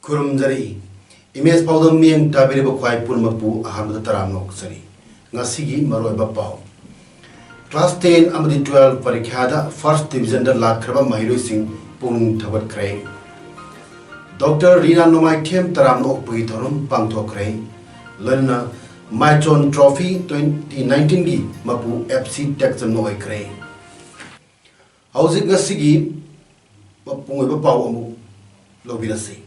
Kurumjari Image Paodam Miang Tabiri Bakwai Pulmapu Ahmad Taramok Sari Ngasigi Maroi Bapao Class 10 Amadi 12 Parikhada First Division the Lakraba Mahiro Singh Pung Thabat Kray Dr. Rina Nomai Tem Taramok Puitorum Pangto Kray Lena Maichon Trophy 2019 Gi Mapu FC Texan Noi Kray Housing Ngasigi Pung Bapao Amu Lobinasi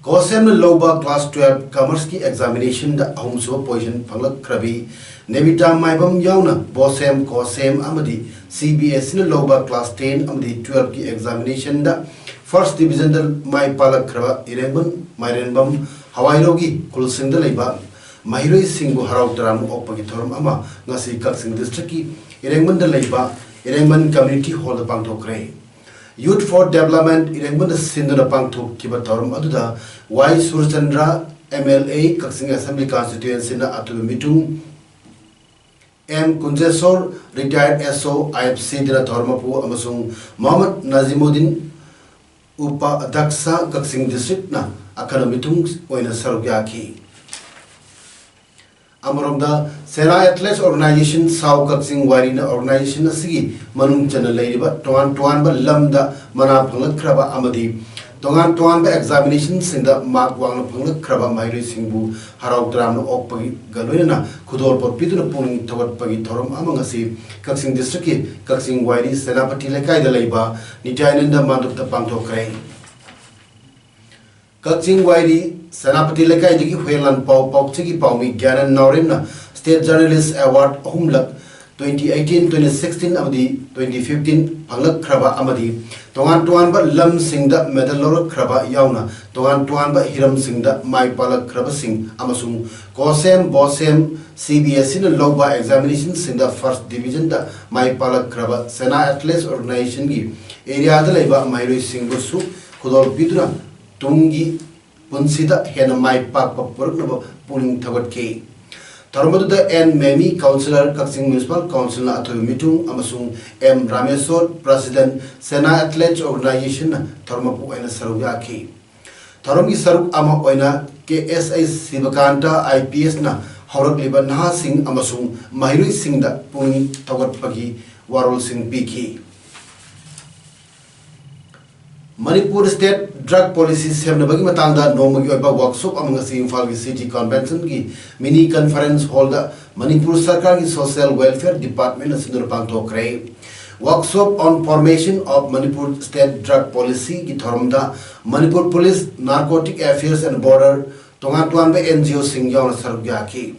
Kosem Loba Class 12 Commerce ki examination da ahumso position phanglak krabi Nemita Maibam Yauna Bosem Kosem Amadi CBS in Loba Class 10 Amadi 12 ki examination da First Division da Mai Palak Kraba Irenban Mairenbam Hawairogi Kulsing da Leba Mahiroi Singbu Harau Taram Opagi Thorum Ama Ngasi Kaksing District ki Irenban da Leba Irenban Community Hall da Pangtokre Youth for Development Irengban Sinduna Pangthok Kiba Thorum Aduda Y Surchandra MLA Kaksing Assembly Constituency na Atu Mitung M Kunjesor Retired SO IFC Dina Thormapu Amasung Mohammed Nazimuddin Upa Adaksa Kaksing District na Akana Mitung Oina Sarugyaki Amaramda Sena Athletes Organization Sau Kaksing Warina Organization Asigi Manung Channel Ladiba Tuan Ba Lamda Mana Pangak Kraba Amadi Tuan Ba Examination Sinda Mark Wang Pangak Kraba Mahiri Singbu Harau Dram Okpagi Galwina Kudol Pitu Pung Tawat Pagi Thorum Amangasi Kaksing District Kaksing Wari Senapati Lekai the Laiba Nitainanda Manduk the Pangtokray Kaksing Wari Senapati Lekai Digi Whelan Pau Chigi Paumi Ganan Norina State Journalist Award Humlak 2018-2016 Amadi 2015 Panglak Kraba Amadi Tuan Ba Lam Singda Medal Lor Kraba Yauna Tuan Ba Hiram Singda Mai Palak Kraba Singh Amasung Kosem Bosem CBS in Loba Examination Sinda First Division da Mai Palak Kraba Sena Athletes Organization Gi Area da Leba Mahiroi Singh Busu Kudol Pidura Tungi Punsida Hena Mai Pak Papurknaba Pulling Thabat K. Tarmadu the N Memi Councillor Kaksing Municipal Council na Atu Mitung Amasung M Rameswar President Sena Athletes Organization Tarmapu Oina Saruga K. Taromi Saruk Ama Oina KSI Sivakanta IPS na Haurak Liba Naha Singh Amasung Mahiroi Singh da Pulling Thabat Pagi Warol Singh PK. Manipur State Drug Policy Semnabagi Matanda Nomagi Oba Workshop among the Imphal City Convention Gi Mini Conference Hall the Manipur Sarkar Social Welfare Department Sindur Pangtokray Workshop on Formation of Manipur State Drug Policy Gi Thorumda Manipur Police Narcotic Affairs and Border Tongan Tuanbe NGO Singyaw Sargyaki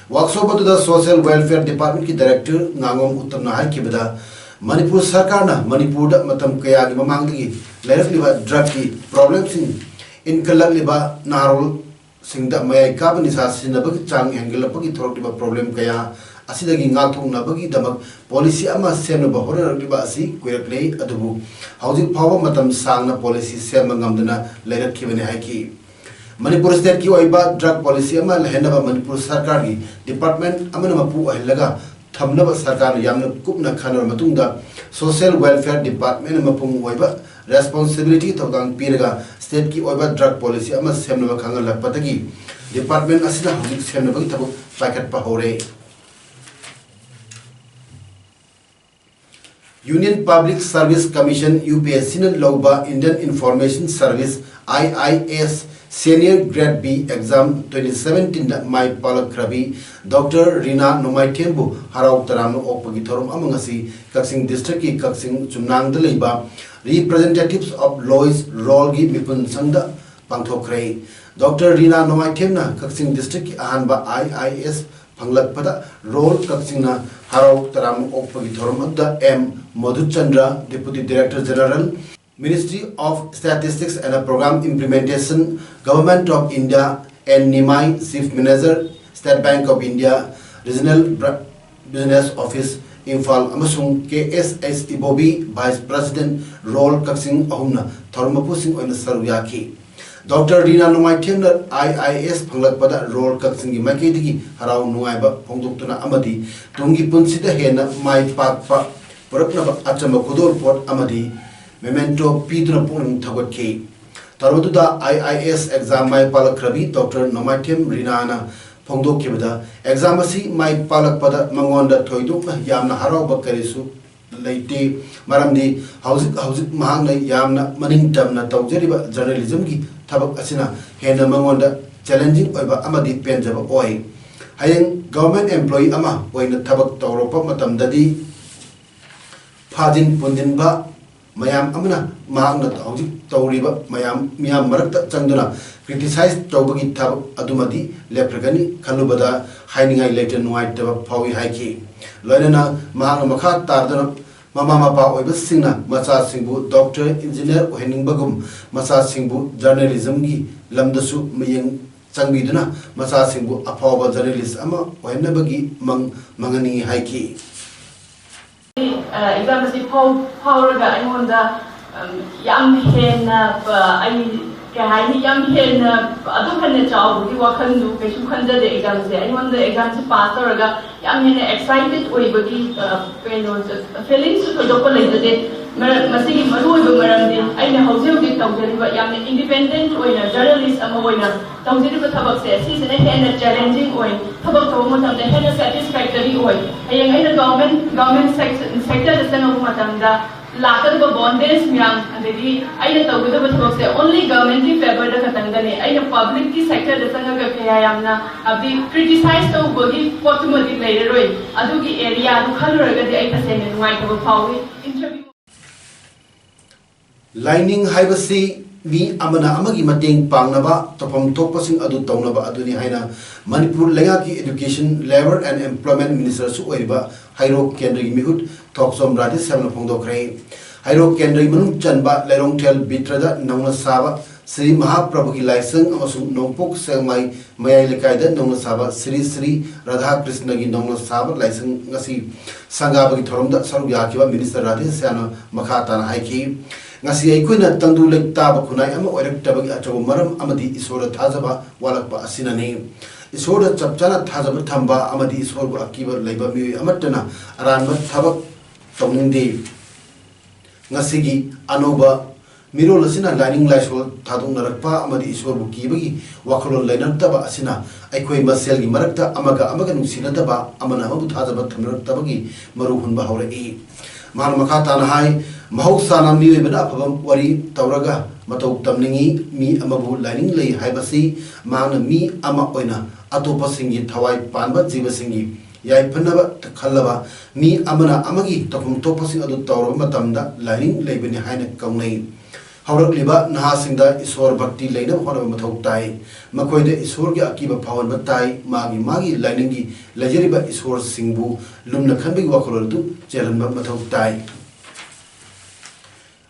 Workshop to the Social Welfare Department Ki Director Nangom Uttamnahai Kibada Manipur Sarkarna Manipur Matam Kayagi Mamangdi Lerak liba drug ki problems in kalak liba narol singda mayai kaban isasi na bagi chang angle pagi thorok liba problem kaya asidagi ngathong na bagi damak policy ama sem na bahora liba asi kuirak lei adubu housing power matam sang na policy sem ngamdana lerak ki bane haiki Manipur state ki oiba drug policy ama lehna ba Manipur sarkar gi department amana mapu ahlaga thamnaba sarkar yamna kupna khanar matungda social welfare department mapung oiba responsibility tawdang piraga state ki oiba drug policy ama semna khanga lakpatagi department asina hojik semna bagi tabu packet pa hore Union Public Service Commission UPSC na Loba Indian Information Service IIS Senior Grade B Exam 2017 na Mai Palak Krabi Dr. Rina Nomai Tembu Harau Taram Opagi Thorum Amangasi Kaksing District ki Kaksing Chumnang Dalaiba Representatives of Lois Rolgi Mipun Sangda Pangthokray Dr. Rina Nomai Temna Kaksing District ki Ahanba IIS Panglak Pada Role Kaksing na Harau Taram Opagi Thorum Adda M Madhuchandra Deputy Director General Ministry of Statistics and Program Implementation Government of India N. Nimai, Chief Manager, State Bank of India, Regional Business Office, Imphal, amasung KSS Ibobi, Vice President, Role Kaksing Ahumna, Thormapusing on the Saruyaki. Dr. Rina Numaitian, IIS Panglakpada, Role Kaksing Makedi, Harau Nuaiba, Pongdutuna Amadi, Tungi Punsita Hena, Mai Pakpa, Purakna Achama Kudor Port Amadi, Memento Pidra Punum Tawaki. Tarwaduda IIS exam Mai Palakrabi, Dr. Numaitian Rina Pongdo Kibada, examasi Mai Palakpada, Mangonda Toidu, Yamna Harau Bakarisu. Laite maramdi hauzik mahangna yamna maning tamna tawjariba journalism gi thabak asina hena mangonda challenging oiba amadi penjaba oi hayeng government employee ama oina thabak tawropa matamdadi phajin pundinba mayam amna mahangna hauzik tawriba miyam marakta changduna criticize tawbagi thabak adumadi lepragani khalubada hainingai later nuaitaba phawi haiki loinana mahang makha tardana Mama Mapa Oiba Singna, Masa Singbu, Doctor, Engineer, Henning Bagum, Masa Singbu, Journalism Gi, Lamdasu, Mayang Changbiduna, Masa Singbu, Apawa journalist Ama, Wenabagi, Mangani Haiki. Example, Paul, I wonder, young hen, I young hen, I don't have a job, you are can do, you can do the exams. I want the exams to pass or young hen excited, or body feelings to the police. Masigi Maru Marandi, I know how to get but young independent or a journalist, a moina, Tawziri Tabak says, he's a hand challenging oil, Tabak Tomotam, the hand satisfactory oil. I am in the government sector, the son of Matanda. Later the bondage young and the I know with the only government favor the Katangani, I know public sector the son of Kayamna, of the criticized of Bogi, Potumati later, Aduki area, to color the 8% and white of a power interview. Lining Hibasi, me Amana Amagi Mating Pangnaba, Topam Topasing Adu Taunaba Aduni Haina, Manipur Layaki Education, Labor and Employment Minister Sueva, Hairo Kendri Mihut, Toksom Radis 7 Pondo Crane. Hairo Kendri Mun Chanba, Lerong Tel Bitrada, Nona Saba, Sri Mahaprabhuki License, Osu Nopok Selmai, Maya Lekaida, Nona Saba, Sri Radha Krishnagi Nona Saba, License Nasi Sangabaki Torumda, Saruyakiva, Minister Radis Sana Makatan Haiki. Ngasi aikuna tangdu lek taba kunai ama oirak tabagi achabu maram amadi isora thazaba walakpa asinani isora chapchana thazaba thamba amadi isorbu akiba leiba mi amatana aranba thabak tonginde ngasi gi anoba miro lasina lining laisol thadung narakpa amadi isorbu kibagi wakholo lainar taba asina aikoi masel gi marakta amaga nungsina taba amana habu thazaba thamrak tabagi maru hunba hawrai man makata na hai Mahosana mi bena apabam wari tauraga matau tamningi mi amabu lining lay haibasi mana mi ama oina atopa singi thawai panba jiba singi yai phanaba takhalaba mi amana amagi takum topa sing adu tauraba matamda lining lay bene haina kaunai haurak liba naha singda isor bhakti leina honaba mathau tai makoide isor gi akiba phawan batai magi lining gi lajeriba isor singbu lumna khanbi wakhol du chelanba mathau tai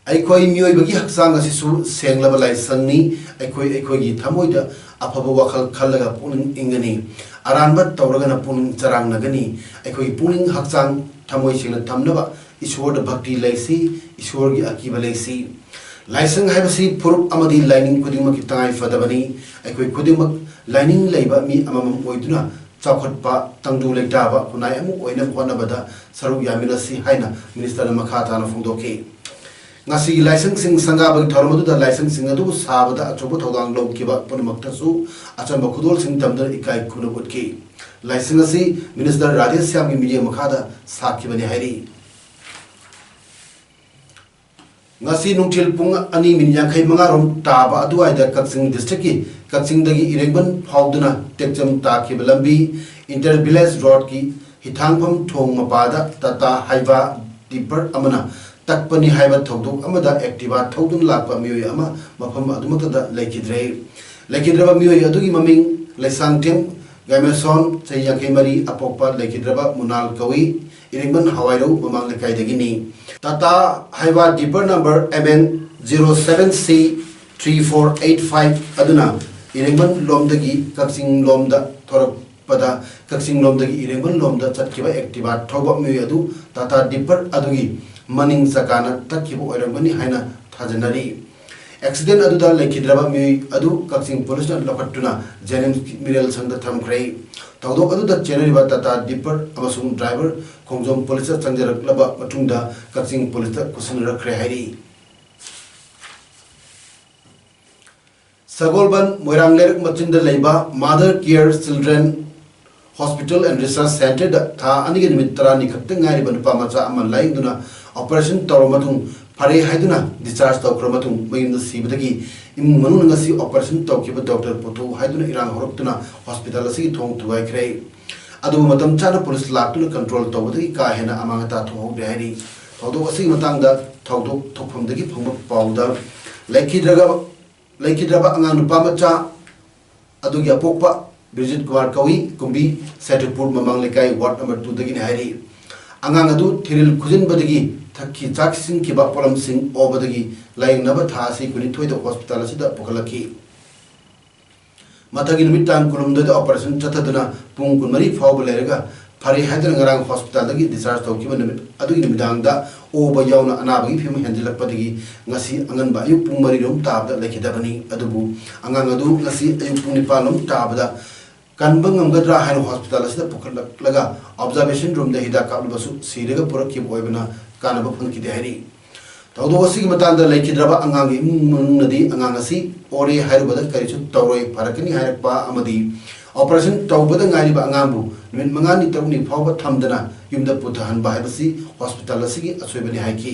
Aikoi mioi bagi haksang asisu senglaba laisangni aikoi gi thamoida afaba wakhal khallaga puning ingani aranba tauragana puning charang nagani aikoi puning haksang thamoi singna thamnaba iswar bhakti laisi iswar gi akiba laisi laisang haibasi purup amadi lining kudingma ki tangai fadabani aikoi kudingma lining leiba mi amamam oiduna chakotpa tangdu leitaba kunai amu oina khonabada saruk yaminasi haina minister makha na phongdoke Ngasi licensing sangabag tharmadu da licensing adu sabada achobo thodang lobkiba punamaktasu achamba khudol sing tamdar ikai khunabutki licensing minister Rajesh Syam gi media makhada sakhibani hairi ngasi nungthil pung ani min yankhai mangarom taba aduai da kaksing district ki kaksing dagi irengban phauduna tekjam takhiba lambi inter village road ki hithangpham thong mapada tata haiba tipper amana takpani haiba thoduk amada activa thodun lakpa mioi ama mafam adumakada laikidraba mioi adugi maming laisangtem gameson chayakhe mari apokpa laikidraba munal kawi iringban hawairo mamang lekai dagini tata haiba dipper number MN 07C 3485 aduna इरेंगमन लोमदगी कक्सिंग लोमदा थोरपदा कक्सिंग लोमदगी इरेंगमन लोमदा चटकिबा Activa थौबा मिउ अदु टाटा डिपर अदुगी मनिंग सकाना तक्किबा ओइरंगमनि हाइना थाजनरी एक्सीडेंट अदुदा लेखिद्रबा मिउ अदु कक्सिंग पुलिस लखटुना जेनिम्स मिरल संगदा थमख्रै थौदोक अदुदा चेनरिबा टाटा डिपर अमसुंग ड्राइवर खोंजोम पुलिस चंगजरक्लबा मतुंगदा कक्सिंग पुलिस कुसनरख्रै हाइरी सगोलबन मोइरांगलेर मचिंद लेबा mother care children hospital and research centre था अनिगे निमित तरानी खक्तंग ngairiba nupa macha ama laingduna operation tawmatung phare haiduna discharge tawkramatung mayimda sibadagi imung manung ngasi operation tawkiba doctor pothu haiduna irang horoktuna hospital asi thong thuai khrei adu matam chana police laktuna control tawbadagi ka hena amanga ta thu hau behari thodo asi matangda thawdok thokphumdagi phangba pawda लेखिद्रबा अंगांग नुपा मचा अदुगी अपोकपा Brigid Kumar कवी Kunbi सेटुपुर ममंग लेकाई ward number 2 दगी हाइरी अंगांग अदु थिरिल खुजिन बदगी थक्की चाकसिंग किबा pollen Singh ओबदगी lying नब थासी कुनि थोइदो hospital सिदा पुखलकी मथगी निमितान कुलुमदे operation चथदना पुंग कुनमरी फाव लेरगा फरे Haider ngarang hospital dagi discharge tawkiba nimit adugi nimidangda oba yauna anabagi phim henjilakpadagi ngasi angan ba ayu pung mari rom tabda lekhidabani adubu angang adu ngasi ayu pung nipalom tabda kanbang ngamgadra hain hospital asida pukhalaga observation room da hida kablubasu siraga purakki boibana kanaba phangki dehari tawdo asigi matanda lekhidraba angang imung nadi angang asi ore hairubada karichu tawroi farakani hairakpa amadi operation tawbada ngairiba angambu nimit mangani taruni phawba thamdana yumda puthahan bahibasi hospital asigi asoibani haiki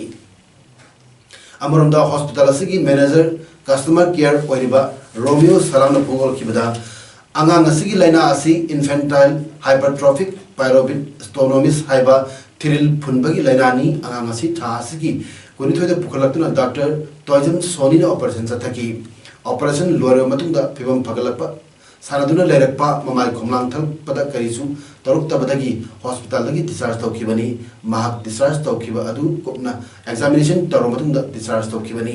amaronda hospital asigi manager customer care oiriba romeo salana phongol kibada angang asigi laina asi infantile hypertrophic pyruvate stonomis haiba thiril phunbagi lainani angang asi tha asigi kuni thoida pukhalakna doctor toijam soni na operation sathaki operation lore matungda phibam phagalakpa सारादुना लेरकपा ममाई खोमलांग थलपदा करिसु तरुक तबदगी hospital दगी discharge तौखिबनी महाक डिस्चार्ज तौखिबा अदु कोपना एग्जामिनेशन तरो मतुंदा डिस्चार्ज तौखिबनी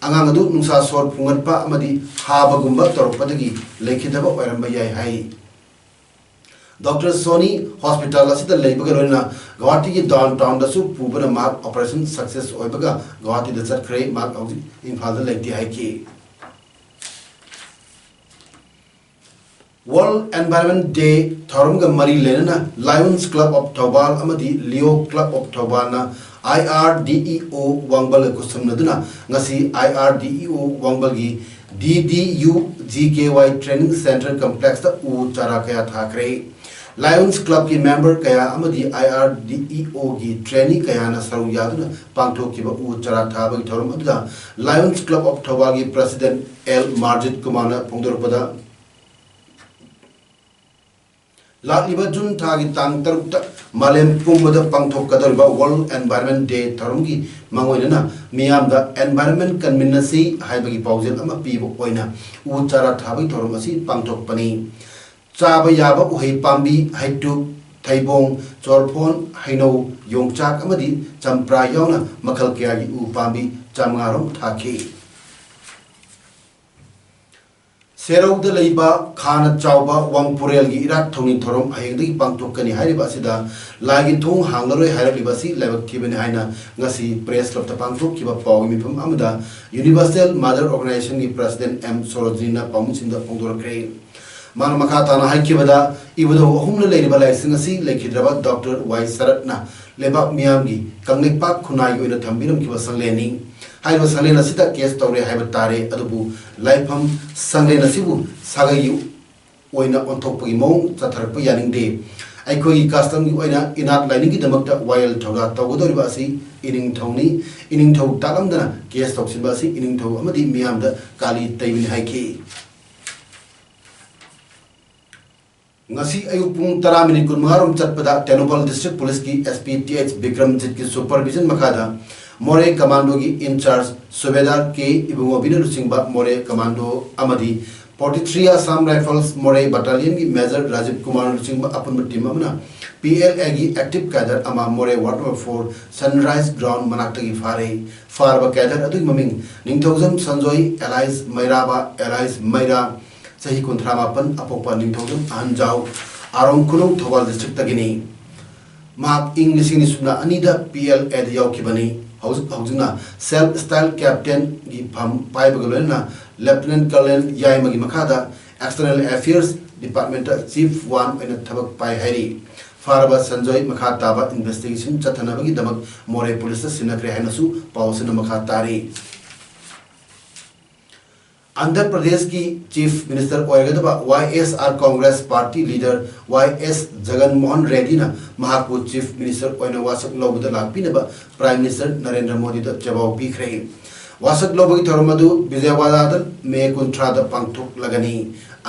अंगांग अदु नुंसा सोर फुंगतपा अमदी हाबगुंबा तरुकपदगी लेखिदबा ओइरंबा याय हाई डॉक्टर सोनी हॉस्पिटल असिदा लेबगा लोइना गुवाहाटी की डाउनटाउन दसु पुबना महाक ऑपरेशन सक्सेस ओइबगा गुवाहाटी द चटख्रे महाक हौजि इम्फाल द लेक्ति हाइकी World Environment Day Tharumga Mari Lenana Lions Club of Thobal Amadi Leo Club of Thobal na IRDEO Wangbal Kusumnaduna Ngasi IRDEO Wangbal gi DDU GKY Training Center Complex ta U Charakaya Thakre Lions Club ki member kaya amadi IRDEO gi trainee kaya na saru yaduna pangthokiba U Charatha gi thorum aduda Lions Club of Thobal gi President L Marjit Kumana Pongdorpada लालिबा Jun थागी Thang तरुक्ता मालेम पुंगमदा पांगथोकदरबा world environment day थरमगी मांगोइना मियामदा environment कन्मिनसी हाइबगी पाउजेल अमा पीबो ओइना उ चारा थाबगी थरम असि पांगथोकपनी चाबा याबा उहै पांबी हाइटु थैबोंग चोरफोन हैनो योंगचाक अमदी चंप्रा यावना मखल कयागी उ पांबी चामगारों थाखी सेरौद लेबा खाना चावबा वांगपुरेल की इराक थौनी थोरम हयंगदगी पांगथोकनी हाइरिबा सिदा लागी थोंग हांगलरोय हाइरलिबासी लेबक थिबनि हाइना ngasi प्रेस क्लब ta पांगथोकखिबा पावगी मिफम अमदा यूनिवर्सल मदर ऑर्गेनाइजेशन की प्रेसिडेंट एम सोरोजिना पामुसिंदा पोंगदोरक्रे मान मखा ताना हाइखिबदा इबदो अहुमना लेरिबा लाइसिंग असि लेखिद्रबा डॉक्टर वाई शरतना लेबा मियामगी कंगलेपा खुनाई ओइना थंबिरम किबा संगलेनी हाइबा संगलेन असिदा केस तौरे हाइबा तारे अदुबु लाइफम संगलेन असिबु सागयु ओइना ओंथोकपगी मोंग चथरप यानिंगदे अखोई कस्टम की ओइना इनात लाइनिंग की दमकता वायल थौगा तौगदोरिबा असि इनिंग थौ तालमदना केस तौसिनबा असि इनिंग थौ अमदी मियामदा काली तैबिन हाइखि ngasi ayu pung 10 minute kun mangarom chatpada Tenopal district police ki SP TH Bikramjit ki supervision makada more commando ki in charge subedar K ibungo binuru singba more commando amadi 43 Assam Rifles more battalion ki major Rajiv Kumar singba apun team amna PLA ki active cadre ama more ward number 4 sunrise ground manakta ki farba cadre adu maming ningthozam sanjoy allies mairaba allies maira Sahi Kuntramapan, Apopa Ningtodum, Anjao, Arong Kulung, Towal District Tagini. Mark English in Suna Anida, PL at Yaukibani, Housuna, Self Style Captain, Gipam Paibagalena, Lieutenant Colonel Yaimagi Makada, External Affairs, Departmental Chief 1 and a Tabak Pai Hari. Faraba Sanjoy Makataba investigation Chatanabagi Damak More Police Sinakre Hanasu, Pausina Makatari. Andhra Pradesh की chief minister ओयगदबा YSR Congress party leader YS Jagan Mohan Reddy ना महापु chief minister ओयना वासक लोबद लापिनबा prime minister Narendra Modi द जवाब पीखरे वासक लोबगी थरमदु विजयवाड़ा मे कुंट्राद पांगथुक लगनी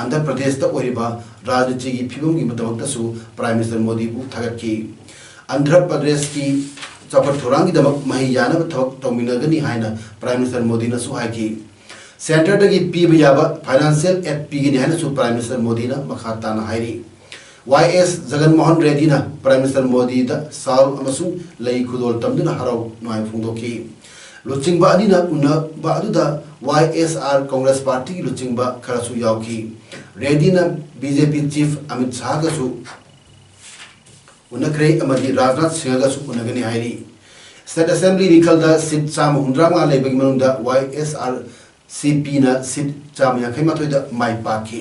आंध्र प्रदेश द ओरिबा राजनीति की फिल्म की मतमक्तसु प्राइम मिनिस्टर मोदी बु थगतकी आंध्र प्रदेश की चपट थोरांगी दमक मही यानब थवक तौमिनगनी हायना प्राइम मिनिस्टर मोदी न सुहायकी सेंटर की पीब याबा फाइनेंशियल एड पीगिनी है सु प्राइम मिनिस्टर मोदी ना मखाताना हायरी YS जगन मोहन रेड्डी ना प्राइम मिनिस्टर मोदी दा साल अमसु लई खुदोल तमदुना हराव नाय फुंदोकी लुचिंगबा अनी ना उना बादुदा YSR कांग्रेस पार्टी की लुचिंगबा खरसु यावकी रेड्डी ना बीजेपी चीफ अमित शाह गसु उनक्रे अमदी राजनाथ सिंह गसु उनगनी हायरी स्टेट असेंबली रिखल दा सीट चाम हुंद्रामा लेबगी मनुंदा YSR CP na sit cham ya khai mathoi da mai pa ki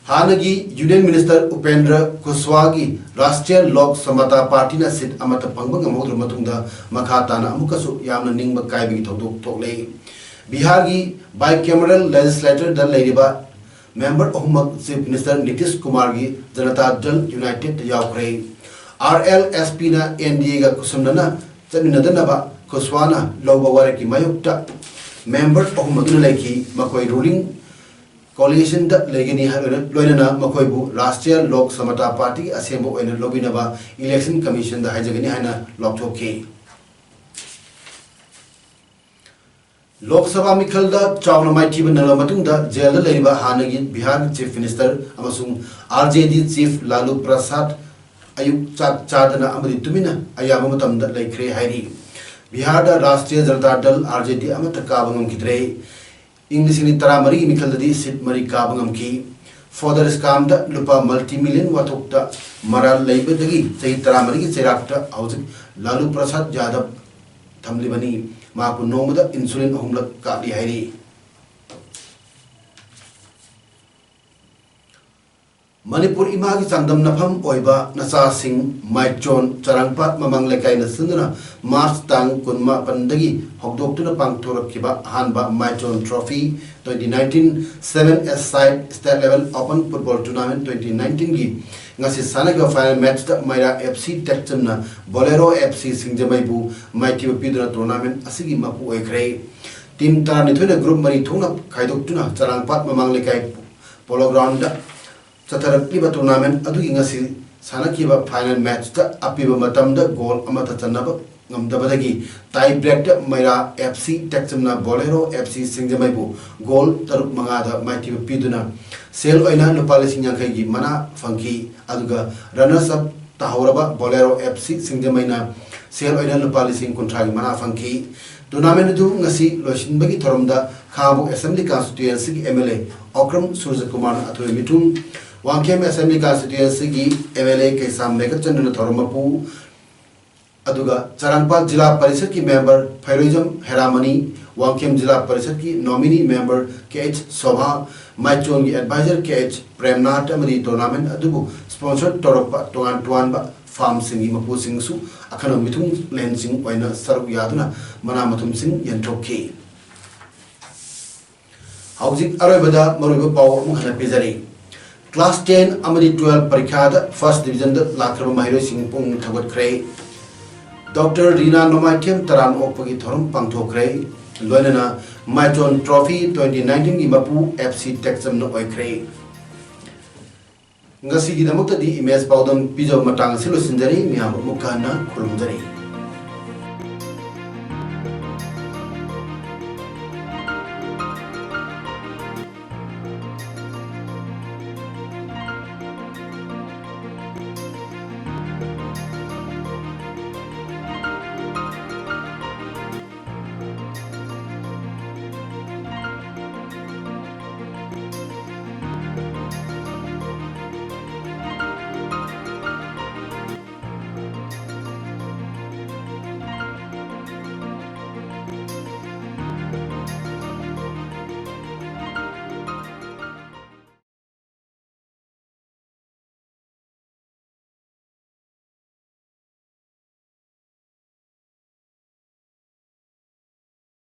hanagi union minister Upendra Kushwaha gi Rashtriya Lok Samata party na sit amata pangbang amodru matungda makhata na amukasu yamna ningba kai bi thodok thoklei Bihar gi bicameral legislature dal leiriba member Ahmad chief minister Nitish Kumar gi Janata Dal United yaukre RLSP na NDA ga kusumna chaminadana Kushwana Loba Waraki Mayukta member of Maguna Laki Makoi ruling coalition that Legini Loina Makoibu Rashtriya Lok Samata Party Assemble and Lobinaba Election Commission the Hajagani Hana Loktoke Lok Sabha Mikalda Chawna Mighty Nalamatunda Jela Leva Hanagi Bihar Chief Minister Amasung RJD Chief Lalu Prasad Ayuk Chadana Amadi Tumina Ayamatam that like Kre Hari Bihar दा राष्ट्रीय Janata Dal RJD अमत काबंगम कितरे English नि तरा मरी मिखल ददी seat मरी काबंगम की father scam दा लुपा multi million वाथोक दा moral लैबे दगी सही तरा मरी की चेराक्टा हाउसिंग लालू प्रसाद यादव थमली बनी मापु नोमदा इंसुलिन अहुमलक काली हायरी Manipur imagi sangdam nafam oiba nasa sing maitron charangpat mamang lekai na sunduna March tang kunma pandagi hokdoktuna pangthorakiba hanba maitron trophy 2019 7S side state level open football tournament 2019 gi ngasi sanaga final match da Maira FC tekchamna Bolero FC singjamaibu maiti piduna tournament asigi mapu oikhre team tarani thoina group mari thona khaidoktuna charangpat mamang lekai polo ground da Chatarakliba tournament adugi ngasi sanakiba final match ta apiba matamda goal amata chanaba ngamdabadagi tie break ta Maira FC tekchamna Bolero FC singjamaibu goal taruk mangada maiti piduna sel oina lupali singyangkai gi mana fangki aduga runners up tahoraba Bolero FC singjamaina sel oina lupali sing kontragi mana fangki tournament du ngasi losinbagi thoromda Khabu Assembly Constituency ki MLA Okram Surjakumar athoi mitum Wangkem Assembly Constituency की MLA के सामने का चंद्र थोरमपु अदुगा चरंगपाल जिला परिषद की member फैरोजम हेरामनी Wangkhem जिला परिषद की नॉमिनी मेंबर KH शोभा माइचोन की एडवाइजर KH प्रेमनाथ अमरी टूर्नामेंट अदुबु स्पॉन्सर तोरपा टोगान टोगान फार्म सिंगी मपु सिंगसु अखनो मिथुंग लेन सिंग ओइना सरु यादुना मना मथुम सिंग यंथोके हाउजिक अरोबदा मरुबा पाव मुखना Pejari Class 10 amadi 12 parikha da first division da lakraba mahiro sing pung thagot krai Dr. Rina Nomaikem taran okpagi thorum pangthokrai loinana Maitron Trophy 2019 gi mapu FC Texam no oikrai ngasi gi damakta di image Paodam pijo matang silo sinjari miyam mukana khulumjari